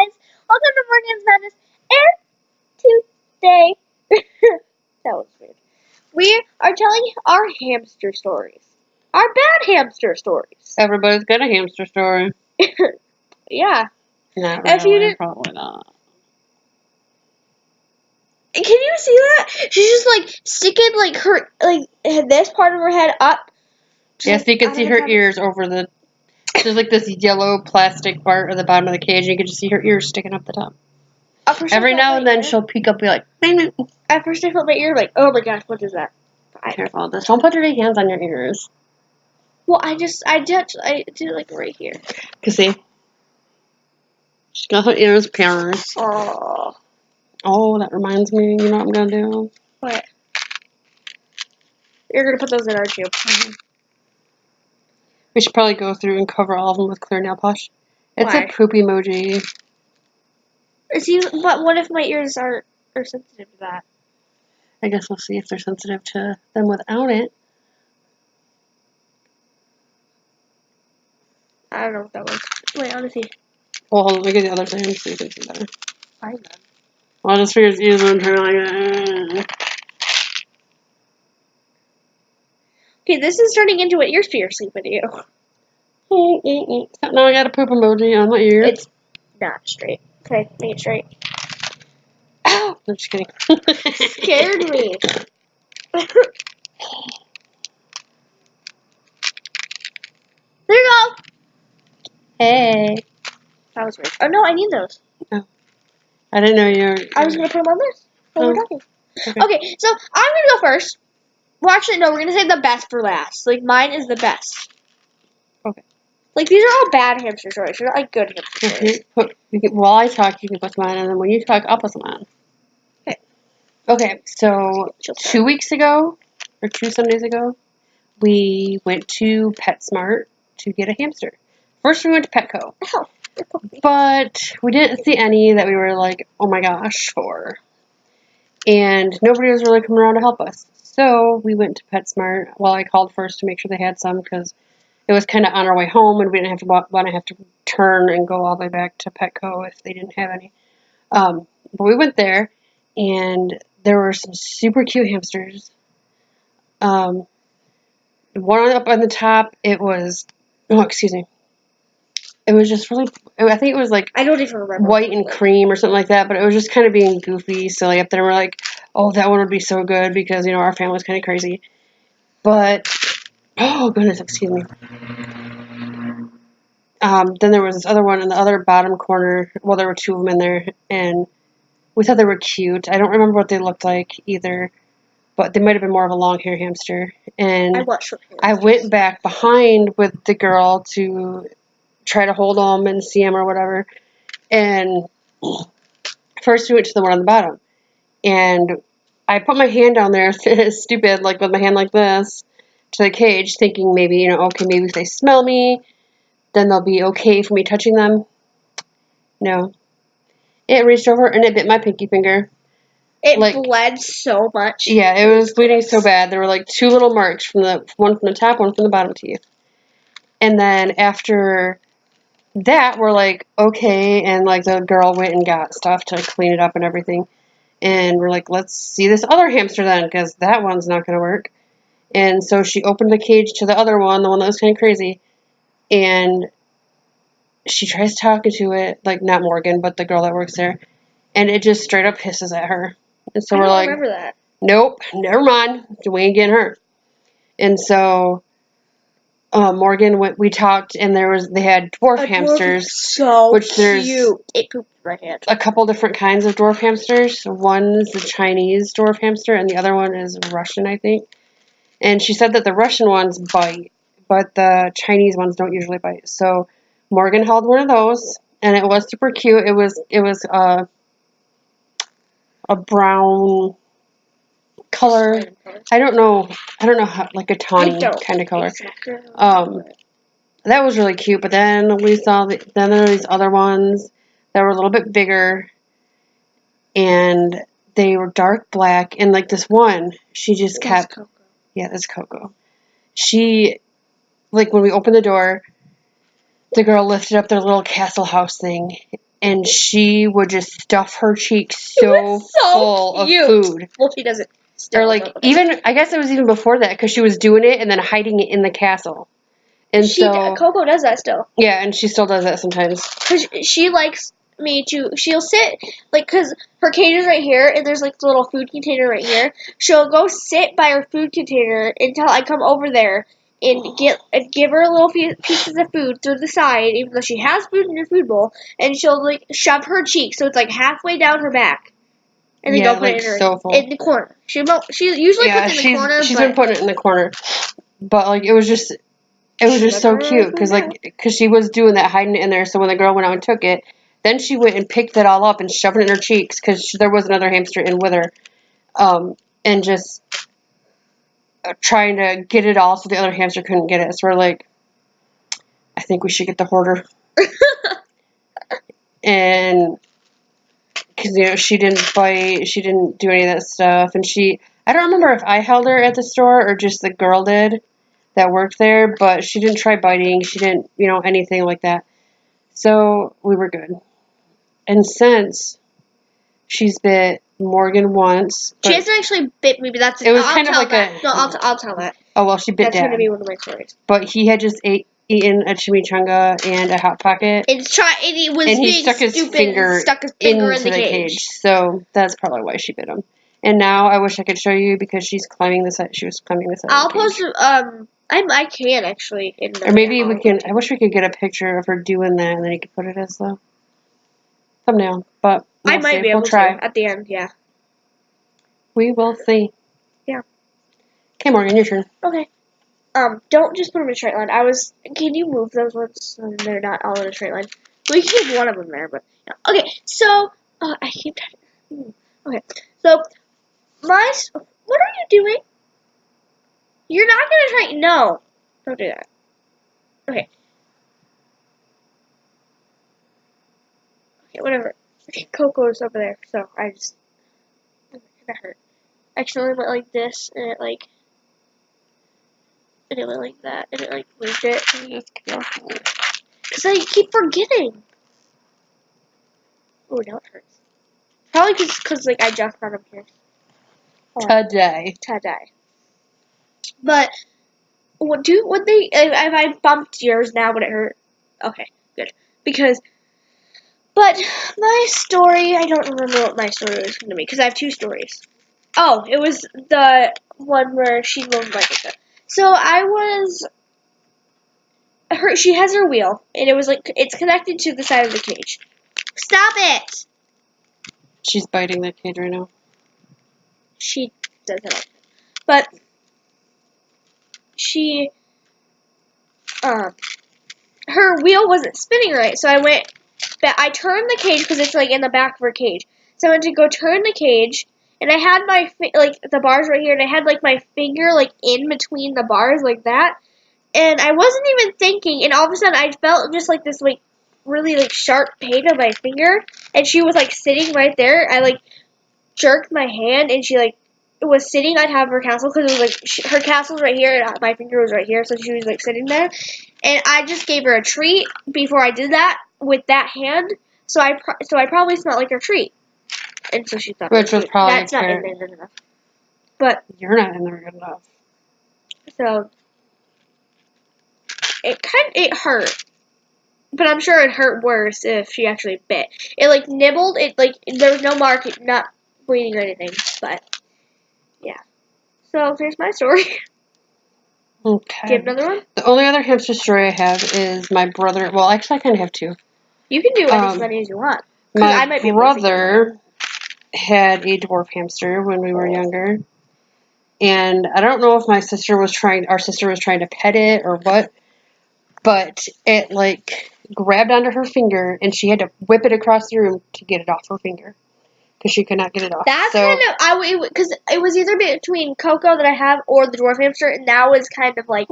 guys, welcome to Morgan's Madness, and today, that was weird, we are telling our hamster stories, our bad hamster stories. Everybody's got a hamster story. Yeah. Not If you really, didn't- probably not. Can you see that? She's just like sticking like her, like this part of her head up. Yeah, so you can see her ears over the, there's like this yellow plastic part at the bottom of the cage, and you can just see her ears sticking up the top. Every now and then she'll peek up and be like, bang, bang. At first I felt my ear like, oh my gosh, what is that? Careful, just don't put your hands on your ears. Well, I did it like right here. You see? She's got her ears pierced. Oh. Oh, that reminds me, you know what I'm gonna do? What? You're gonna put those in, aren't you? We should probably go through and cover all of them with clear nail polish. It's Why? a poop emoji. But what if my ears are sensitive to that? I guess we'll see if they're sensitive to them without it. I don't know if that works. Wait, I want to see. Well, hold on, let me get the other thing so you can see better. Fine. Well, I just figured it's easier than trying like Okay, this is turning into an ear piercing video. Now I got a poop emoji on my ear. It's not straight. Okay, make it straight. Ow! I'm just kidding. Scared me. There you go. Hey. That was weird. Oh no, I need those. I didn't know you were... I was gonna put them on this while we're Oh. talking. Okay. Okay, so I'm gonna go first. Well, actually, no, we're gonna save the best for last. Like mine is the best. Okay. Like these are all bad hamster stories. They're not like good hamster stories. While I talk, you can put some on, and then when you talk, I'll put some on. Okay. Okay, so 2 weeks ago, or 2 Sundays ago, we went to PetSmart to get a hamster. First, we went to Petco. Oh, But we didn't see any that we were like, oh my gosh, for. And nobody was really coming around to help us. So we went to PetSmart. Well, I called first to make sure they had some because it was kind of on our way home and we didn't have to want to have to turn and go all the way back to Petco if they didn't have any. But we went there and there were some super cute hamsters. One up on the top, it was, oh, excuse me. It was just really, I think it was like I don't even remember. white and cream or something like that, but it was just kind of being goofy, silly up there. We're like, oh, that one would be so good because, you know, our family's kind of crazy. But, oh, goodness, excuse me. Then there was this other one in the other bottom corner. Well, there were 2 of them in there, and we thought they were cute. I don't remember what they looked like either, but they might have been more of a long hair hamster. And I went back behind with the girl to try to hold them and see them or whatever. And first we went to the one on the bottom. And I put my hand down there, stupid, like with my hand like this, to the cage, thinking maybe, you know, okay, maybe if they smell me, then they'll be okay for me touching them. No. It reached over and it bit my pinky finger. It bled so much. Yeah, it was bleeding so bad. There were like 2 little marks, one from the top, one from the bottom teeth. And then after that, we're like, okay, and like the girl went and got stuff to clean it up and everything. And we're like, let's see this other hamster then, because that one's not going to work. And so she opened the cage to the other one, the one that was kind of crazy. And she tries talking to it, like not Morgan, but the girl that works there. And it just straight up hisses at her. And so we're like, remember that. Nope, never mind. We ain't getting hurt. And so Morgan went. We talked, and they had dwarf hamsters, which there's cute. It pooped my hand. a couple different kinds of dwarf hamsters. One's the Chinese dwarf hamster, and the other one is Russian, I think. And she said that the Russian ones bite, but the Chinese ones don't usually bite. So Morgan held one of those, and it was super cute. It was a brown color. I don't know how, like a tawny kind of color. That was really cute. But then we saw then there were these other ones that were a little bit bigger, and they were dark black. And like this one, she just kept. Yeah, that's Coco. She, like when we opened the door, the girl lifted up their little castle house thing, and she would just stuff her cheeks so full cute. of food. Well, she doesn't. Still, Or like even I guess it was even before that because she was doing it and then hiding it in the castle. And Coco does that still. Yeah, and she still does that sometimes. Cause she likes me to. She'll sit like because her cage is right here, and there's like the little food container right here. She'll go sit by her food container until I come over there and give her little pieces of food through the side, even though she has food in her food bowl, and she'll like shove her cheek so it's like halfway down her back, and then go put it in the corner. She usually puts it in the corner. She's been putting it in the corner, but like it was just so cute because she was doing that, hiding it in there. So when the girl went out and took it, then she went and picked it all up and shoved it in her cheeks because there was another hamster in with her, and just trying to get it all so the other hamster couldn't get it. So we're like, I think we should get the hoarder, and because she didn't bite, she didn't do any of that stuff, and I don't remember if I held her at the store or just the girl did that worked there, but she didn't try biting. She didn't, anything like that. So we were good. And since she's bit Morgan once, she hasn't actually bit me, but that's it was kind of like I'll tell that. Oh well, she bit That's Dad. going to be one of my stories. But he had just eaten a chimichanga and a hot pocket, and he was and he being stuck his finger into the cage. So that's probably why she bit him. And now I wish I could show you because she's climbing this. She was climbing this. I'll post. I can actually. Or maybe we can. I wish we could get a picture of her doing that, and then you could put it as the thumbnail. But I might be able to at the end. Yeah. We will see. Yeah. Okay, Morgan, your turn. Okay. Don't just put them in a straight line. Can you move those ones so they're not all in a straight line? We can keep one of them there, but yeah. Okay. So I keep. Okay. So what are you doing? You're not gonna try. No, don't do that. Okay. Okay, whatever. Okay, Coco's over there, so that hurt. Actually, it went like this, and it went like that, and it like moved it. Because I keep forgetting. Oh, now it hurts. Probably because like I just got him here. Today. But if I bumped yours now, would it hurt? Okay, good. But my story, I don't remember what my story was going to be because I have two stories. Oh, it was the one where she moved like that. So she has her wheel, and it was like, it's connected to the side of the cage. Stop it! She's biting the cage right now. She does it. But her wheel wasn't spinning right, so I turned the cage because it's like in the back of her cage. So I went to go turn the cage, and I had the bars right here, and I had like my finger like in between the bars like that, and I wasn't even thinking, and all of a sudden I felt just like this like really like sharp pain on my finger, and she was like sitting right there. I like jerked my hand, and she like was sitting on top of her castle because it was like her castle's right here and my finger was right here, so she was like sitting there, and I just gave her a treat before I did that with that hand, so I probably smelled like her treat, and so she thought which was probably that's not in there good enough, but you're not in there good enough. So it hurt, but I'm sure it hurt worse if she actually bit. It like nibbled. It like there was no mark, not bleeding or anything, but. Yeah. So here's my story. Okay. Do you have another one? The only other hamster story I have is my brother. Well, actually, I kind of have two. You can do as many as you want. My brother had a dwarf hamster when we were younger, and I don't know if our sister was trying to pet it or what, but it like grabbed onto her finger, and she had to whip it across the room to get it off her finger. Because she could not get it off. That's because it was either between Coco that I have or the dwarf hamster, and that was kind of like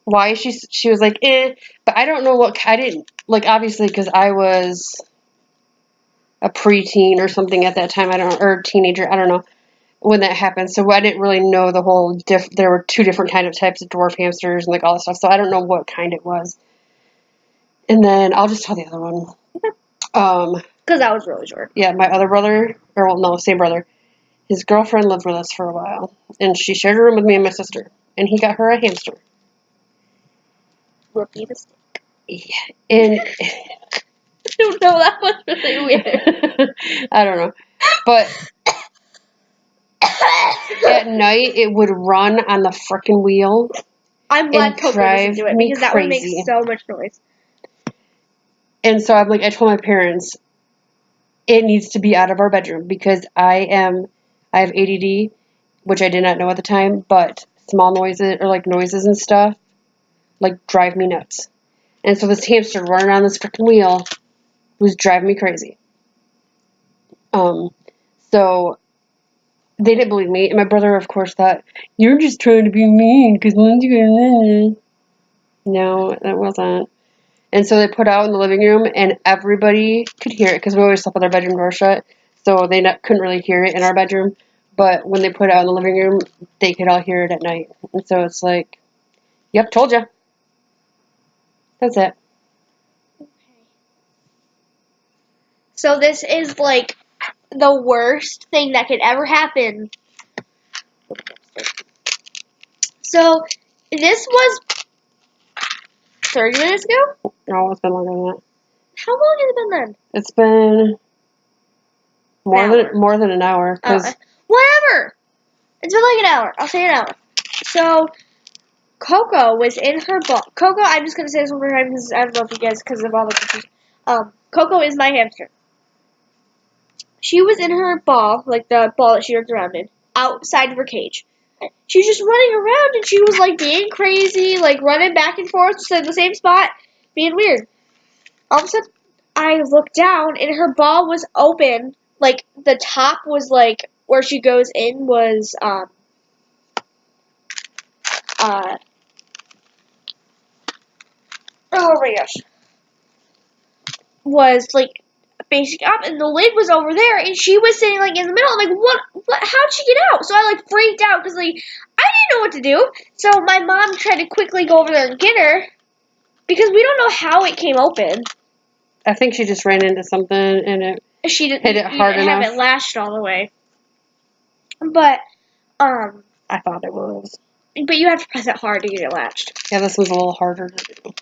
why she was like but I don't know what I didn't like obviously because I was a preteen or something at that time or teenager I don't know when that happened, so I didn't really know the whole there were two different kind of types of dwarf hamsters and like all that stuff, so I don't know what kind it was. And then I'll just tell the other one. Because that was really short. Yeah, my other brother, or well, no, same brother, his girlfriend lived with us for a while, and she shared a room with me and my sister, and he got her a hamster. Rookie mistake. Yeah, and I don't know, that was really weird. I don't know, but at night it would run on the frickin' wheel. I'm glad Coco doesn't do it me because that would make crazy. so much noise. And so I'm like, I told my parents it needs to be out of our bedroom because I have ADD, which I did not know at the time, but small noises or like noises and stuff like drive me nuts. And so this hamster running on this freaking wheel was driving me crazy. So they didn't believe me, and my brother, of course, thought you're just trying to be mean because Lindsay. No, that wasn't. And so they put out in the living room, and everybody could hear it because we always slept with our bedroom door shut, so they couldn't really hear it in our bedroom. But when they put it out in the living room, they could all hear it at night. And so it's like, yep, told you. That's it. Okay. So this is like the worst thing that could ever happen. So this was 30 minutes ago? No, it's been longer than that. How long has it been then? It's been more than an hour. Whatever. It's been like an hour. I'll say an hour. So Coco was in her ball. Coco, I'm just gonna say this one more time because I don't know if you guys, because of all the pictures. Coco is my hamster. She was in her ball, like the ball that she runs around in, outside of her cage. She was just running around and she was like being crazy, like running back and forth to the same spot, being weird. All of a sudden, I looked down and her ball was open. Like the top was like where she goes in was oh my gosh, was like facing up, and the lid was over there, and she was sitting like in the middle. I'm like, what? How'd she get out? So I like freaked out because like I didn't know what to do. So my mom tried to quickly go over there and get her because we don't know how it came open. I think she just ran into something and She didn't hit it hard enough. Have it lashed all the way, but I thought it was. But you have to press it hard to get it latched. Yeah, this was a little harder to do.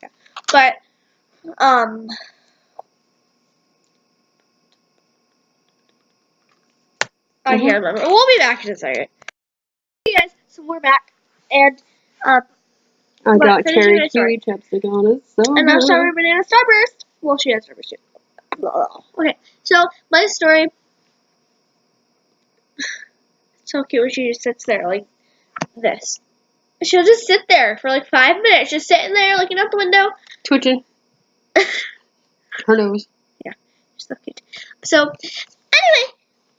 Yeah. But I can't remember. We'll be back in a second. Hey guys, so we're back, and I got cherry kiwi chapstick on it, so and now strawberry banana starburst. Well, she has starburst too. Okay, so my story. So cute when she just sits there like this. She'll just sit there for like 5 minutes, just sitting there looking out the window, twitching. Her nose. Yeah, she's so cute. So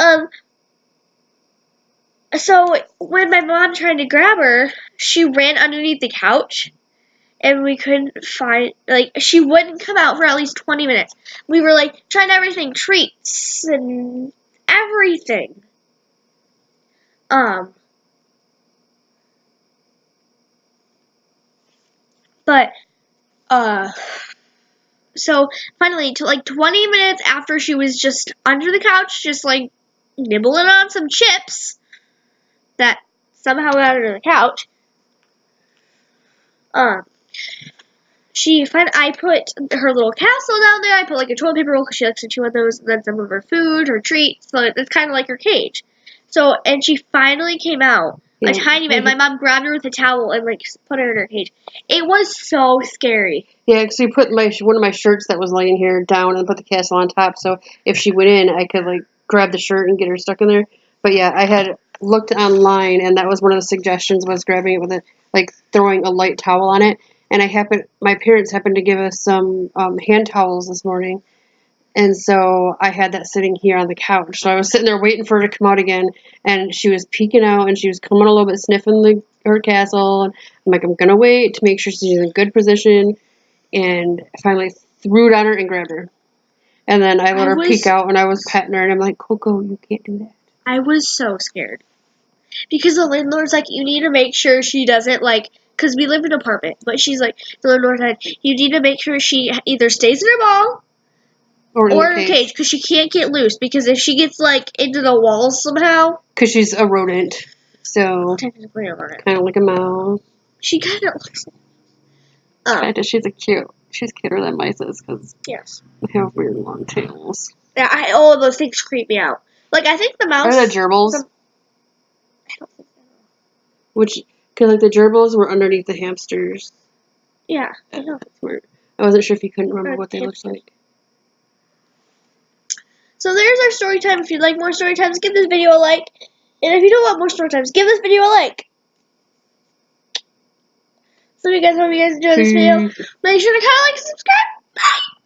anyway, so when my mom tried to grab her, she ran underneath the couch, and we couldn't find, like, she wouldn't come out for at least 20 minutes. We were, like, trying everything, treats and everything. But, so finally, to like 20 minutes after she was just under the couch, just, like, nibbling on some chips that somehow got under the couch, I put her little castle down there. I put like a toilet paper roll because she likes to chew on those, and then some of her food, her treats. So it's kind of like her cage. So, and she finally came out a tiny bit. And my mom grabbed her with a towel and like put her in her cage. It was so scary. Yeah, because we put one of my shirts that was laying here down and put the castle on top. So if she went in, I could like grab the shirt and get her stuck in there. But yeah, I had looked online, and that was one of the suggestions was grabbing it with a like throwing a light towel on it. And my parents happened to give us some hand towels this morning. And so I had that sitting here on the couch. So I was sitting there waiting for her to come out again. And she was peeking out, and she was coming a little bit, sniffing her castle. And I'm like, I'm going to wait to make sure she's in a good position. And I finally threw it on her and grabbed her. And then I let her peek out, and I was petting her. And I'm like, Coco, you can't do that. I was so scared. Because the landlord's like, you need to make sure she doesn't like... Because we live in an apartment, but she's like, the landlord said, you need to make sure she either stays in her ball, Or in Or the in a cage. cage, because she can't get loose. Because if she gets, like, into the walls somehow... Because she's a rodent. So, Technically a rodent. kind of like a mouse. She kind of looks Kind of, she's cuter than mice is, because yes. they have weird long tails. Yeah, all of those things creep me out. Like, I think the mouse... Are the gerbils? I don't think so. Because, like, the gerbils were underneath the hamsters. Yeah, I know. That's weird. I wasn't sure if you couldn't remember what they looked like. So there's our story time. If you'd like more story times, give this video a like. And if you don't want more story times, give this video a like. So you guys hope you guys enjoyed this video. Make sure to comment, like, and subscribe. Bye!